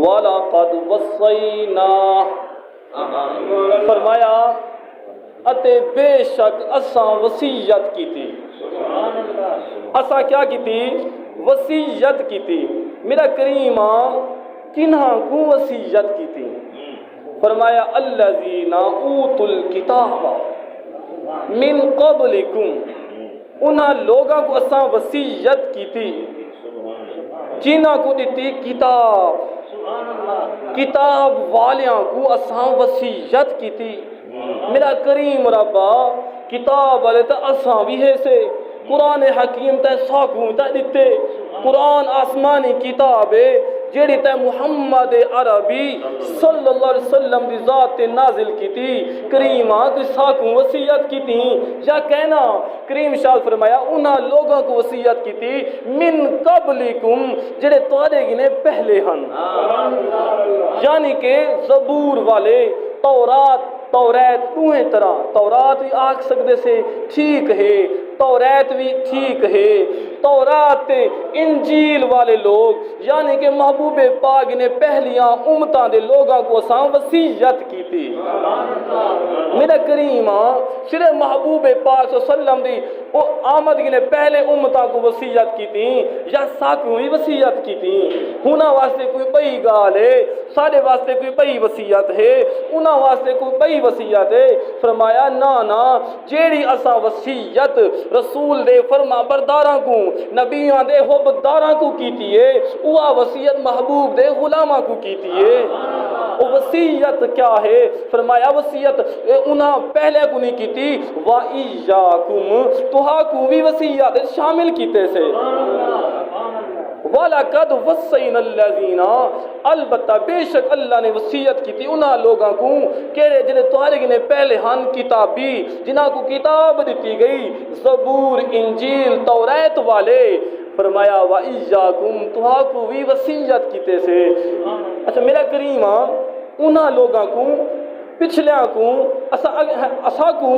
وَلَقَدْ وَصَّيْنَا، فرمایا اتے بے شک اساں وصیت کی تھی. اساں کیا کی تھی؟ وصیت کی تھی. میرا کریم کنہاں کو وصیت کی تھی؟ فرمایا الذین اوتوا الکتاب من قبلکم، انہاں لوگاں کو اساں وصیت کی تھی جنہاں کو دیتی کتاب، کتاب والیاں کو اساں وصیت کی تھی. میرا کریم ربا کتاب والے تا اساں بھی ہے سے قرآن حکیم تے ساکوں تے دیتے. قرآن آسمانی کتاب ہے جیڑی تے محمد عربی صلی اللہ علیہ وسلم دی ذات نازل کی تھی. کریمہ کی ساکوں وصیت کی تھی یا کہنا کریم شاہ فرمایا انہاں لوگوں کو وصیت کی تھی من قبلکم جڑے تواڈے گنے پہلے ہن، یعنی کہ زبور والے، تورات دوہیں طرح. تورات بھی آکھ سکتے سے ٹھیک ہے، توریت بھی ٹھیک ہے. تورات انجیل والے لوگ یعنی کہ محبوب پاک نے پہلیاں امتاں دے لوگاں کو ساں وصیت کی تھی. میرا کریم صرف محبوب پاک صلی اللہ علیہ وسلم دی آمد نے پہلے امتاں کو وصیت کی تھی یا ساکوں ہی وصیت کی تھی؟ ہونا واسطے کوئی بئی گال ہے، سارے واسطے کوئی بئی وصیت ہے، انہاں واسطے کوئی بئی وصیت ہے. فرمایا نا جیڑی اساں وصیت رسول دے فرما برداراں کو، نبیاں دے حبداراں کو کیتی ہے، اوہ وصیت محبوب دے غلاماں کو کیتی ہے. وہ وصیت کیا ہے؟ فرمایا وصیت انہاں پہلے کو نہیں کیتی، وَإِيَّاكُمْ توہا کو بھی وصیت شامل کیتے سے. وَلَقَدْ وَصَّيْنَا الَّذِينَ، البتہ بے شک اللہ نے وصیت کی تھی انہاں لوگاں کو کہڑے جنہیں تمہارے گنے پہلے ہن کتابی، جنہاں کو کتاب دیتی گئی، زبور، انجیل، توریت والے. فرمایا وَإِيَّاكُمْ توہا کو بھی وصیت کیتے سے. اچھا میرا کریم انہاں لوگاں کو پچھلیاں کو اسا کو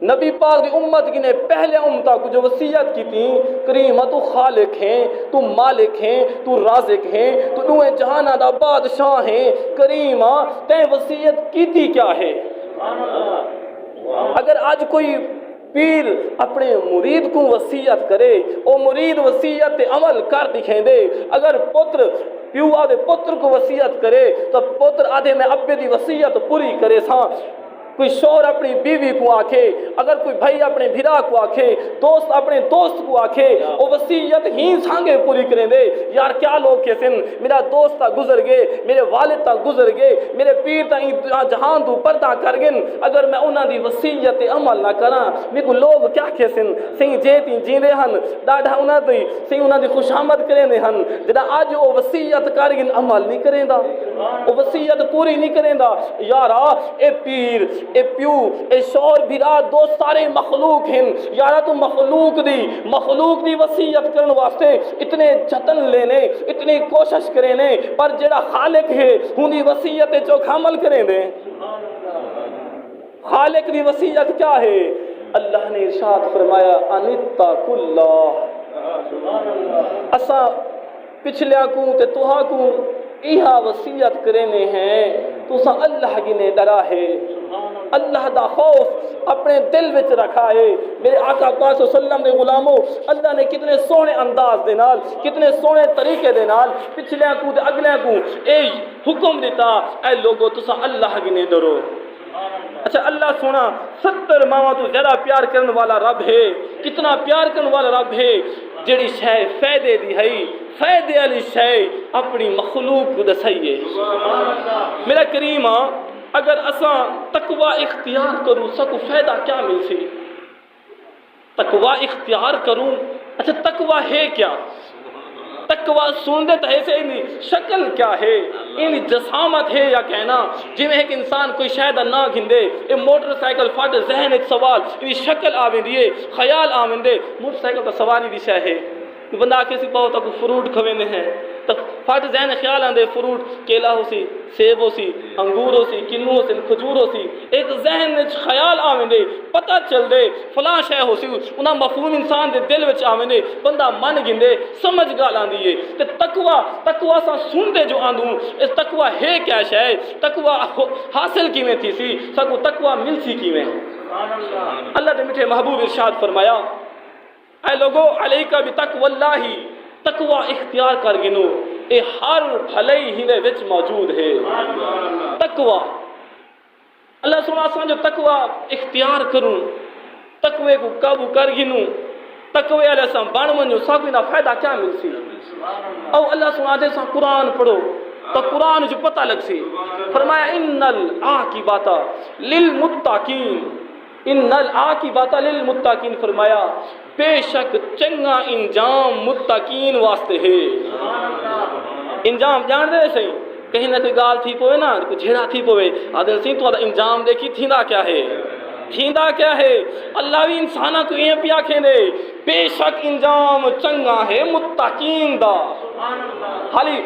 نبی پاک دی امت کی نے پہلے امتہ کو جو وصیت کی تھی کریمہ تو خالق ہیں، تو مالک ہیں، تو رازق ہیں، تو دوئے جہانہ دا بادشاہ ہیں. کریمہ تین وصیت کی تھی کیا ہے؟ اگر آج کوئی پیر اپنے مرید کو وصیت کرے او مرید وصیت عمل کر دکھیں دے. اگر پتر پیو آدھے پتر کو وصیت کرے تو پتر آدھے میں ابے دی وصیت پوری کرے ساں. کوئی شوہر اپنی بیوی کو آکھے، اگر کوئی بھائی اپنے بھرا کو آکھے، دوست اپنے دوست کو آکھے، وہ وصیت ہی سانگے پوری کریں دے. یار کیا لوگ کے سن میرا دوست تا گزر گئے، میرے والد تا گزر گئے، میرے پیر تا جہان تو پردہ کر گن، اگر میں انہاں دی وصیت عمل نہ کراں میرے کو لوگ کیا کے سن سیں جیتی جیندے ہن ڈاڈا انہاں دی سیں انہاں دی خوشامد کریں دے ہن. جدا آج وہ وصیت کر گن عمل نہیں کریں دا، وہ وصیت پوری نہیں کریں دا. یارا اے پیر، اے پیو، اے شور بھرا دوست سارے مخلوق ہیں. یارا تو مخلوق دی وصیت کرن واسطے اتنے جتن لینے، اتنی کوشش کرنے، پر جڑا خالق ہے ہونی وصیت چوک عمل کریں دیں. خالق دی وصیت کیا ہے؟ اللہ نے ارشاد فرمایا انتقوا اللہ. اسا پچھلیا کو تے توہا کو ایہا وصیت کرنے ہیں تو سا اللہ گنے ڈرا ہے، اللہ دا خوف اپنے دل وچ رکھا ہے. میرے آقا پاک صلی اللہ علیہ وسلم دے غلاموں، اللہ نے کتنے سونے انداز دے نال، کتنے سونے طریقے دے نال پچھلیاں کو تے اگلیاں کو اے حکم دیتا اے لوگو تسا اللہ گنے ڈرو. اچھا اللہ سونا 70 ماواں تو زیادہ پیار کرنے والا رب ہے. کتنا پیار کرنے والا رب ہے جڑی شے فائدے دی ہے، فائدے والی شے اپنی مخلوق کو دسائیے. میرا کریم اگر اساں تقوی اختیار کروں سکو فائدہ کیا مل سی؟ تقوی اختیار کروں. اچھا تقوی ہے کیا؟ تقوی سنتے تو ایسے انہی شکل کیا ہے، انہی جسامت ہے یا کہنا جی میں ایک انسان کوئی شاید نہ گھندے اے موٹر سائیکل فٹ ذہن ایک سوال انہی شکل آویں دیئے خیال آویں دے موٹر سائیکل تو سواری دی شاہ ہے کہ بندہ کسی پاؤ تک فروٹ کھویں دے ہیں تو فٹ ذہن خیال آندے فروٹ کیلا ہو سی سیب ہو سی انگور ہو سی کنو ہو سی کھجور ہو سی ایک ذہن وچ خیال آوندے پتہ چل دے فلاں شے ہو سی انہاں مفہوم انسان دے دل وچ آوندے بندہ من گندے سمجھ گال آندی ہے تے تقوی سا سن دے جو آندوں اس تقوی ہے کیا شے تقوی حاصل کیویں تھی سی سکو تقوی مل سی کیویں اللہ دے میٹھے محبوب ارشاد فرمایا اے لوگو علیکہ بتقوی اللہ تقوی اختیار کر گنو اے ہر بھلائی ہی وچ موجود ہے تقوی اللہ سبحانہ جو تقوی اختیار کروں تقوی کو قابو کر گنوں تقوی علیہ السلام بن ونجو سب نہ فائدہ کیا مل سی او اللہ سبحانہ سے قرآن پڑھو تو قرآن جو پتہ لگ سی فرمایا ان العاقبۃ للمتقین ان العاقبۃ للمتقین فرمایا بے شک چنگا انجام متقین واسطے ہے انجام جان دے صحیح کہیں نہ کوئی گال تھی پوے نا کوئی جھیڑا تھی پوے آدھے سی تو انجام دیکھی تھیندا کیا ہے تھیندا کیا ہے اللہ بھی انسانہ کو یہ پیا کھیندے بے شک انجام چنگا ہے متقین دا خالی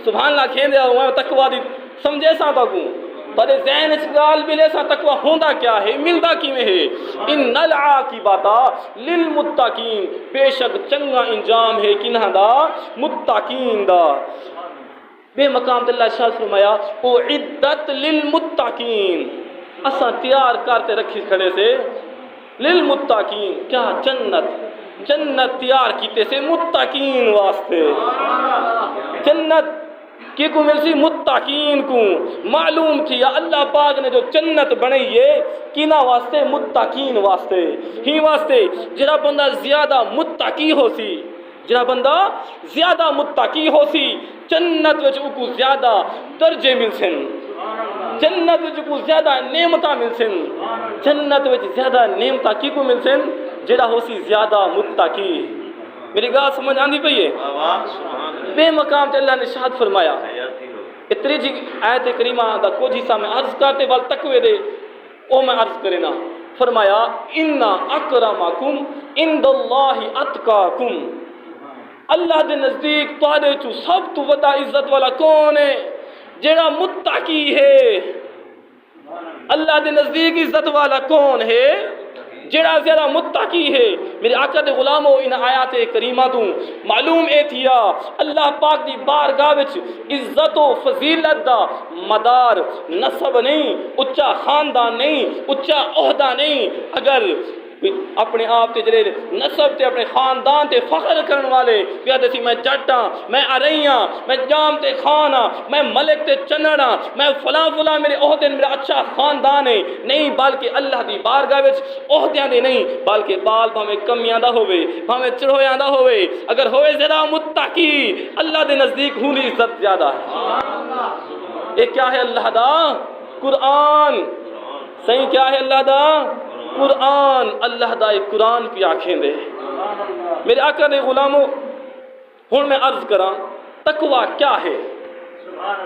سبحان اللہ کھیندے ہوا تقوی دی سمجھے سا تکوں پر ذہن اس گال ملے سا تقوی ہوندا کیا ہے ملدا کیویں ہے ان العاقبۃ للمتقین بے شک چنگا انجام ہے کنہاں دا متقین دا بے مقام اللہ ارشاد فرمایا اعدت للمتقین اساں تیار کرتے رکھی کھڑے سے للمتقین کیا جنت تیار کیتے سے متقین واسطے جنت کی کو مل سی متقین کو معلوم تھی اللہ پاک نے جو جنت بنائی ہے کینا واسطے متقین واسطے ہی واسطے جڑا بندہ زیادہ متقی ہو سی جڑا بندہ زیادہ متقی ہو سی جنت وچ کو زیادہ درجے مل سن جنت وچ کو زیادہ نعمتاں مل سن جنت وچ زیادہ نعمتاں کی کو مل سن جڑا ہو سی زیادہ متقی میری گال سمجھ آندی پئی ہے بے مقام تے اللہ نے ارشاد فرمایا اتری جی آیت کریمہ دا کچھ حصہ میں عرض کرتے وال تقوی دے او میں عرض کرنا فرمایا ان اکرمکم عند اللہ اتقاکم اللہ دے نزدیک تواڈے چوں سب تو وڈا عزت والا کون ہے جڑا متقی ہے اللہ دے نزدیک عزت والا کون ہے جڑا زیادہ متقی ہے میرے آقا دے غلاموں ان آیات کریمہ تو معلوم اے تھیا اللہ پاک دی بارگاہ وچ عزت و فضیلت دا مدار نسب نہیں اچا خاندان نہیں اچا عہدہ نہیں اگر اپنے آپ تے جڑے نسب تے اپنے خاندان تے فخر کرن والے کہتے سی میں جٹ ہاں میں ارئیاں میں جام تے خان ہاں میں ملک تے چنڑ ہاں میں فلاں میرے عہدے میرا اچھا خاندان ہے نہیں بلکہ اللہ دی بارگاہ وچ عہدیاں دے نہیں بلکہ بال بھاویں کمیاں دا ہوے بھاویں چڑھویاں دا ہوے اگر ہوئے زیادہ متقی اللہ دے نزدیک ہونی عزت زیادہ ہے یہ کیا ہے اللہ دا قرآن صحیح کیا ہے اللہ دا قرآن اللہ دا ایک قرآن پہ آنکھیں دے میرے آقا نے غلاموں ہن میں عرض کراں تقوی کیا ہے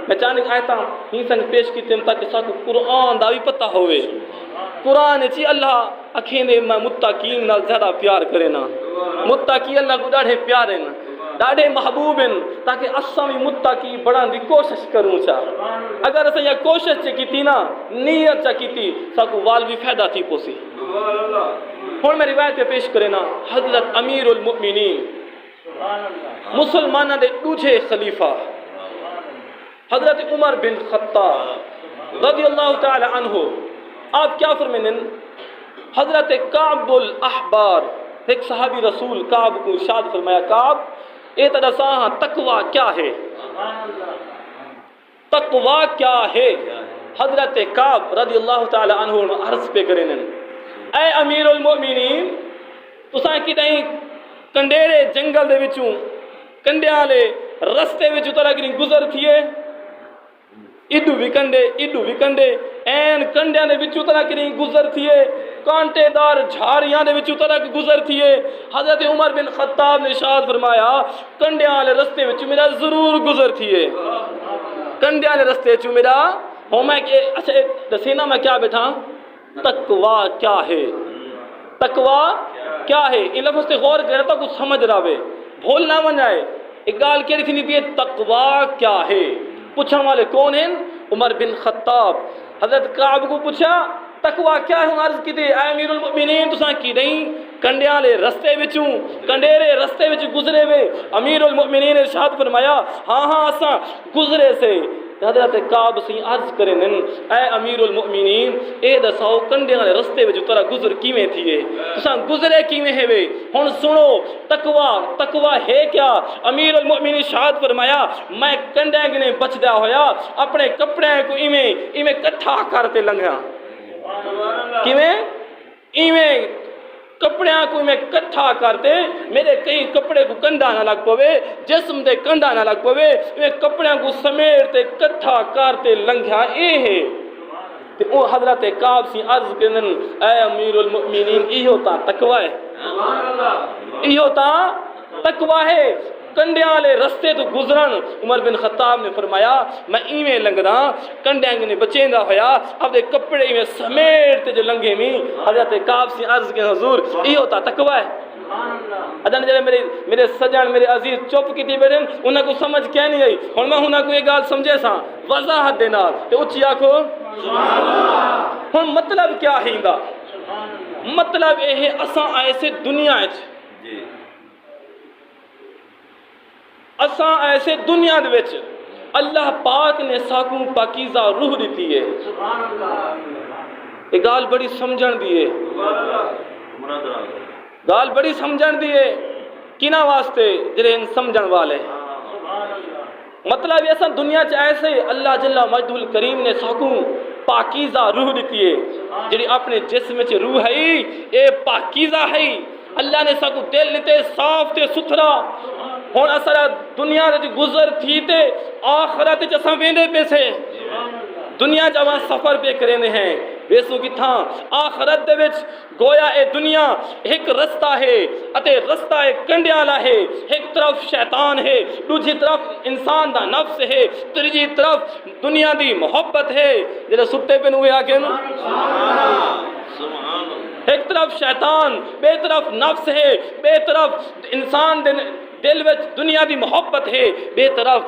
میں چاہنے آیتاں ہی سنگ پیش کی تیم تاکہ ساکو قرآن دا بھی پتہ ہوئے قرآن چی اللہ آنکھیں دے میں متقین نال زیادہ پیار کرے نا متقی اللہ کو ڈاڑھے پیارے نا ڈاڑھے محبوب ہیں تاکہ اساں بھی متقی بڑھان دی کوشش کروں چاہ اگر اساں یہ کوشش چا کیتی نا نیت چا کیتی ساکو وال بھی فائدہ تھی پوسی ہن میں روایت پہ پیش کرے نا حضرت امیر المؤمنین مسلمانہ دے دوجھے خلیفہ حضرت عمر بن خطاب رضی اللہ تعالی عنہ آپ کیا فرمائیں حضرت کعب الاحبار ایک صحابی رسول کعب کو ارشاد فرمایا کعب اے تدساہاں تقوی کیا ہے تقوی کیا ہے حضرت کعب رضی اللہ تعالی عنہ عرض پہ کریں اے امیر المؤمنین تساں کدیں کنڈیرے جنگل دے وچوں کنڈیاں لے رستے وچوں طرح کی گزر تھیے ایڈو بھی کنڈے این کنڈیاں دے وچوں طرح کی گزر تھیے کانٹے دار جھاڑیاں دے وچوں طرح کی گزر تھیے حضرت عمر بن خطاب نے ارشاد فرمایا کنڈیاں والے رستے وچوں میرا ضرور گزر تھیے کنڈیاں والے رستے وچوں میرا ہوں میں کہ اچھا دسینا میں کیا بیٹھا تقوی کیا ہے تقوی کیا ہے ان لفظ سے غور کرے تو کچھ سمجھ رہے بھول نہ بن جائے ایک گال کہڑی تھی بھی تقوی کیا ہے؟ پوچھنے والے کون ہیں؟ عمر بن خطاب۔ حضرت کعب کو پوچھا تقوی کیا ہے؟ عرض کی تھی اے امیر المؤمنین تساں کی نہیں کنڈیاں لے رستے وچوں کنڈیرے رستے وچ گزرے وے؟ امیر المؤمنین ارشاد فرمایا ہاں ہاں اساں گزرے سے۔ حضرت کعب سی عرض کریں اے امیر المؤمنین اے دساؤ کنڈیاں دے رستے وچ ترا گزر کیویں تھیے؟ تساں گزرے کیویں ہے وے؟ ہن سنو تقوی ہے کیا؟ امیر المؤمنین ارشاد فرمایا میں کنڈیاں گنے بچدا ہویا اپنے کپڑے کو ایویں کٹھا کرتے لنگھا۔ کیویں؟ ایویں کپڑیاں کو میں کٹھا کرتے میرے کئی کپڑے کو کنڈا نہ لگ پوے جسم دے کنڈا نہ لگ پوے میں کپڑیاں کو سمیٹتے کٹھا کرتے لنگھا اے ہے۔ تے او حضرت کعب سی عرض کرن اے امیر المؤمنین ایہو تا تقوی ہے، ایہو تا تقوی ہے۔ کنڈیاں لے رستے تو گزرن عمر بن خطاب نے فرمایا میں ایویں لنگدا کنڈیاں نے بچیندا ہویا اپنے کپڑے میں سمیٹ جو لنگے میں۔ حضرت کعب سے عرض کے حضور یہ ہوتا تقوی ہے۔ ادن جڑے میرے سجن میرے عزیز چپ کیتی بیٹھے انہاں کو سمجھ کیا نہیں آئی؟ ہن میں انہاں کو یہ گل سمجھے سا وضاحت دے نال تے اچھی آکھو سبحان اللہ۔ ہن مطلب کیا ہے دا؟ مطلب یہ ہے اساں ایسے دنیا وچ اساں ایسے دنیا دے وچ اللہ پاک نے ساکوں پاکیزہ روح دیتی ہے۔ یہ گال بڑی سمجھن دی ہے، گال بڑی سمجھن دی ہے کنا واسطے جڑے ان سمجھن والے۔ مطلب ایسا دنیا چ ایسے اللہ جل مجد الکریم نے ساکوں پاکیزہ روح دیتی ہے جڑی اپنے جسم وچ روح ہے اے پاکیزہ ہے۔ اللہ نے ساکوں دل دیتے صاف تے ستھرا۔ ہن اسا دنیا دے گزر تھی تے آخرت وچ اساں ویندے پے سے دنیا جاواں سفر پہ کریندے ہیں ویسو کتھاں آخرت دے وچ گویا اے دنیا ایک رستہ ہے اتے رستہ ایک کنڈیاں والا ہے۔ ایک طرف شیطان ہے دوسری طرف انسان دا نفس ہے تیسری طرف دنیا دی محبت ہے جڑے ستے پہ ہوئے آکھن سبحان اللہ۔ ایک طرف شیطان بے طرف نفس ہے بے طرف انسان دل وچ دنیا دی محبت ہے بے طرف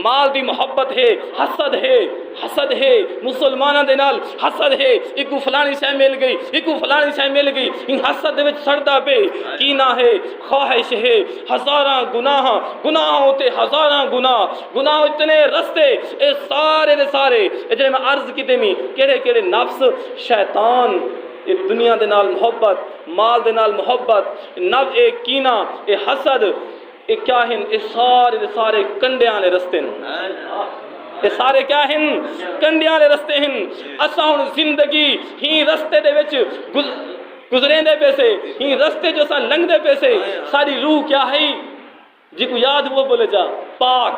مال دی محبت ہے حسد ہے مسلماناں دے نال حسد ہے ایکو فلانی شے مل گئی ایکو فلانی شے مل گئی ان حسد دے وچ سڑدا پے کینہ ہے خواہش ہے ہزاراں گناہ ہوتے ہزاراں گناہ اتنے رستے اے سارے دے سارے جڑے میں عرض کیتے میں کیڑے نفس شیطان اے دنیا دے نال محبت مال دے نال محبت نب اے کینہ اے حسد اے کیا ہیں اے سارے کنڈیاں لے رستے ہیں۔ اے سارے کیا ہیں کنڈیاں لے رستے ہیں۔ اساں ہن زندگی ہی رستے دے وچ گزریں دے پیسے ہی رستے جو اساں لنگ دے پیسے ساری روح کیا ہے جی کو یاد وہ بولے جا پاک۔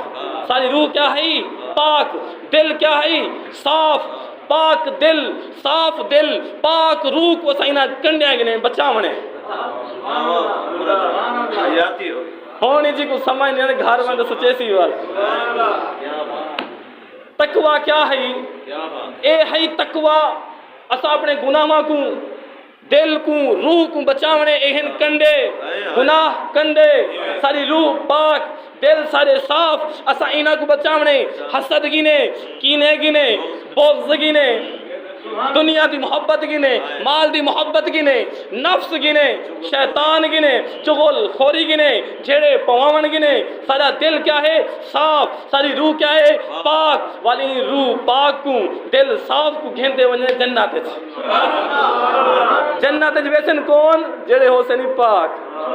ساری روح کیا ہے پاک، دل کیا ہے صاف، پاک دل صاف دل پاک روح کو سائنا کنڈیاں گنے بچاونے ہونی جی کو سمجھ نہیں گھر میں سچے سی وال۔ تقوی کیا ہے؟ اے ہے تقوی اسا اپنے گناہاں کو دل کو روح کو بچاونے اہن کنڈے گناہ کنڈے ساری روح پاک دل سارے صاف اسا اینا کو بچاونے حسد گینے کینے گینے بغض گینے دنیا دی محبت گینے مال دی محبت گینے نفس گینے شیطان گینے چغل خوری گینے جھیڑے پواون گینے سارا دل کیا ہے صاف ساری روح کیا ہے پاک والی روح پاک کو دل صاف کو گھنتے وجنے جنت ویسن کون جڑے ہو سنی پاک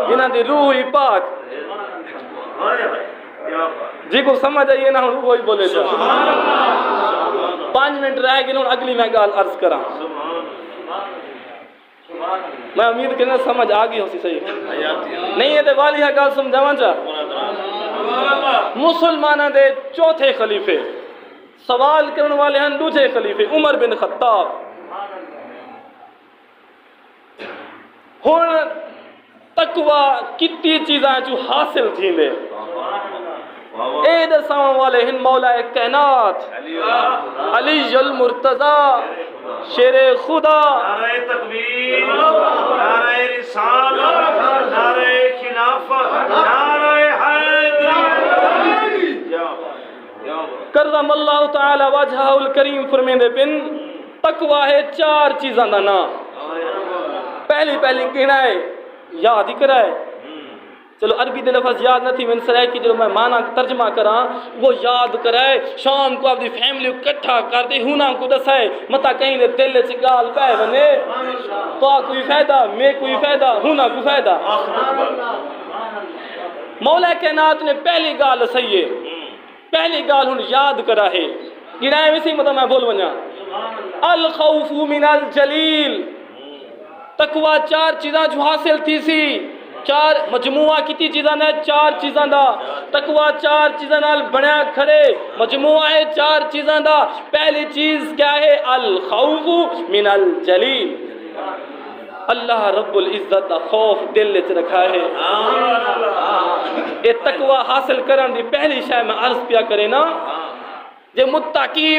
جنہ دی روح ہی پاک جی کو سمجھ آئیے نا ہوں وہی بولے جا 5 منٹ رہ گئے اگلی میں گال عرض کراں میں امید کرنا سمجھ آگئی ہو سی صحیح نہیں ہے تے والی ہے گال سمجھاواں چا مسلمانہ دے چوتھے خلیفے سوال کرنے والے ہیں دوسرے خلیفے عمر بن خطاب ہن تقوی کتی چیزاں جو حاصل تھی لے اے دساں والے ہیں مولا کائنات علی المرتضی شیر خدا نعرہ تکبیر نعرہ رسالت نعرہ خلافت نعرہ حیدری کرم اللہ تعالی وجہہ الکریم فرمیندے پن تقوی ہے 4 چیزاں دا نام پہلی کہنا ہے یاد ہی کرائے چلو عربی دے لفظ یاد نہ تھی میں سرائے کی جو میں معنی ترجمہ کراں وہ یاد کرائے شام کو اپنی فیملی اکٹھا کر دے ہونا کو دسائے متا کہیں دے دل چ گال پے ونے تو کوئی فائدہ میں کوئی فائدہ ہونا کو فائدہ مولا کائنات نے پہلی گال صحیح ہے پہلی گال ہن یاد کرا ہے گرائے ویسی مطلب میں بول ونجا الخوف من الجلیل تقوی 4 چیزاں جو حاصل تھی سی 4 مجموعہ کتی چیزاں نے 4 چیزاں دا تقوی 4 چیزاں نال بنیا کھڑے مجموعہ ہے 4 چیزاں دا پہلی چیز کیا ہے الخوف من الجلیل اللہ رب العزت دا خوف دل وچ رکھا ہے یہ تقوی حاصل کرن دی پہلی شے میں عرض پیا کرے نا جے متقی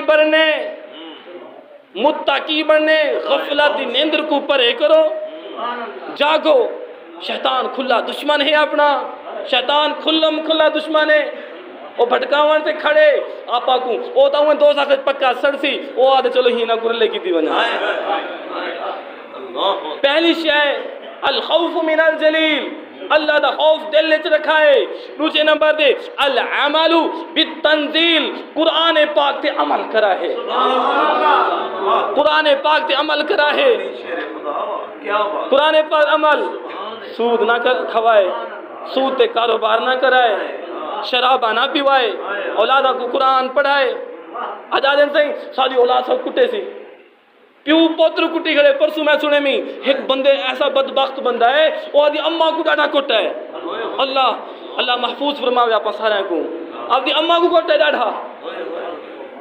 بننے غفلت دی نیندر کو پرے کرو جاگو شیطان کھلا دشمن ہے اپنا شیطان کھلا دشمن ہے وہ بھٹکاون سے کھڑے آپا کو او تا ہوں 2 سال پکا سڑسی او آدھے چلو ہی نہ گرلے کی دی بنا پہلی شے الخوف من الجلیل اللہ دا خوف دل وچ رکھا ہے دوسرے نمبر دے العمل بالتنزیل قرآن پاک تے عمل کرا ہے قرآن پاک تے عمل کرا ہے قرآن پاک عمل سود نہ کھوائے سود تے کاروبار نہ کرائے شرابہ نہ پیوائے اولادہ کو قرآن پڑھائے اجازن سے ساری اولاد سب کٹے سی پیو پوتر کٹی کھڑے پرسوں میں سنے میں ایک بندے ایسا بدبخت بندہ ہے وہ آدھی اماں کو ڈاڑا کٹا ہے اللہ محفوظ فرماوے آپ سارے کو آدھی اماں کو کٹا ہے ڈاڑا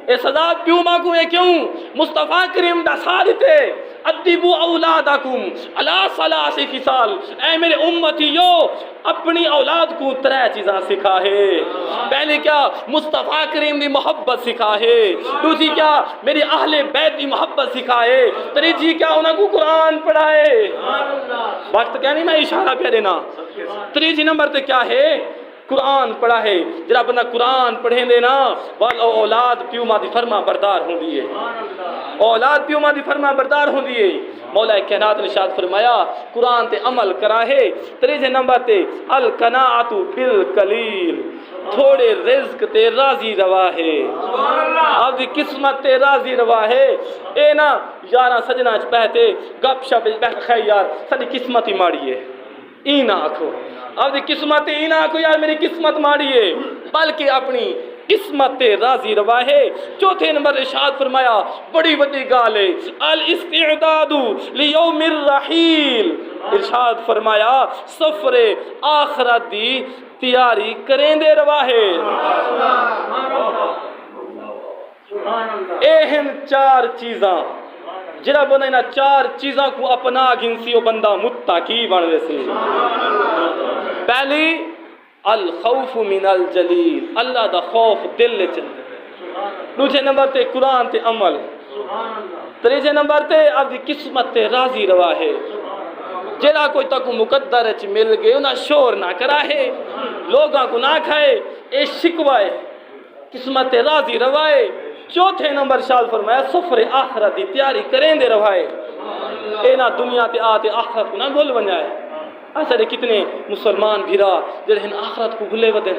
اے سزا پیو ماں کو ہے کیوں مصطفیٰ کریم دا ثابت ہے ادبو اولادکم علی 3 خصال اے میرے امتیو اپنی اولاد کو 3 چیزاں سکھا ہے پہلے کیا مصطفیٰ کریم دی محبت سکھا ہے دوسری کیا میری اہل بیت دی محبت سکھا ہے تیسری کیا انہاں کو قرآن پڑھائے وقت کیا نہیں میں اشارہ پہ دینا تیسری نمبر تے کیا ہے قرآن پڑھا ہے جرا بندہ قرآن پڑھیں دے نا اولاد پیو ماں دی فرما بردار ہوں دیئے اولاد پیو ماں دی فرما بردار ہوں دیئے مولا کائنات نے ارشاد فرمایا قرآن تے عمل کرا ہے تیسرے نمبر تے القناعت بالقلیل تھوڑے رزق تے راضی روا ہے اب دی قسمت تے راضی روا ہے اے نا یارہ سجنہ چ پہتے گپ شپ بیٹھ خیر یار ساری قسمت ہی ماڑی ہے اینا آکھو اب دی قسمت اینا آکھو یار میری قسمت ماڑی ہے بلکہ اپنی قسمت تے راضی روا ہے چوتھے نمبر ارشاد فرمایا بڑی بڑی گال ہے الاستعداد لیوم الرحیل ارشاد فرمایا سفر آخرت دی تیاری کریں دے روا ہے اہم 4 چیزاں جڑا بندہ انہاں 4 چیزاں کو اپنا گنسی وہ بندہ متقی بن ویسے پہلی الخوف من الجلیل اللہ دا خوف دل وچ دوسرے نمبر تے قرآن تے عمل تیسرے نمبر تے اپنی قسمت تے راضی روا ہے جڑا کوئی تک مقدر وچ مل گئے انہاں شور نہ کرا ہے لوگاں کو نہ کھائے اے شکوائے قسمت تے راضی روا ہے چوتھے نمبر شاد فرمایا سفر آخرت دی تیاری کریں دے روائے اے نا دنیا تے آتے آخرت کو نہ بھول بنائے ایسے کتنے مسلمان بھیرا جڑے ہن آخرت کو بھلے ودن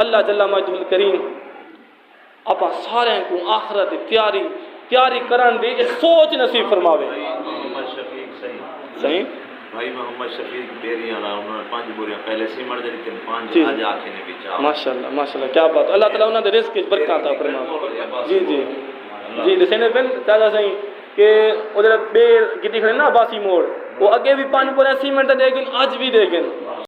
اللہ جل مجدہ الکریم اپا سارے کو آخرت دی تیاری کرن دی سوچ نصیب فرماوے محمد شفیق صحیح بھائی محمد شفیق بیری والا انہوں نے 5 بوریاں پہلے سی مر جڑی تن 5 جی آج آکھے نے بیچا ماشاءاللہ کیا بات اللہ تعالیٰ انہوں نے رزق وچ برکات عطا فرمائے جی لسنے بن چاچا صحیح کہ وہ جڑا بیر گڈی کھڑے نا باسی موڑ وہ اگے بھی 5 بوریاں سیمنٹ دے گن اج بھی دے گن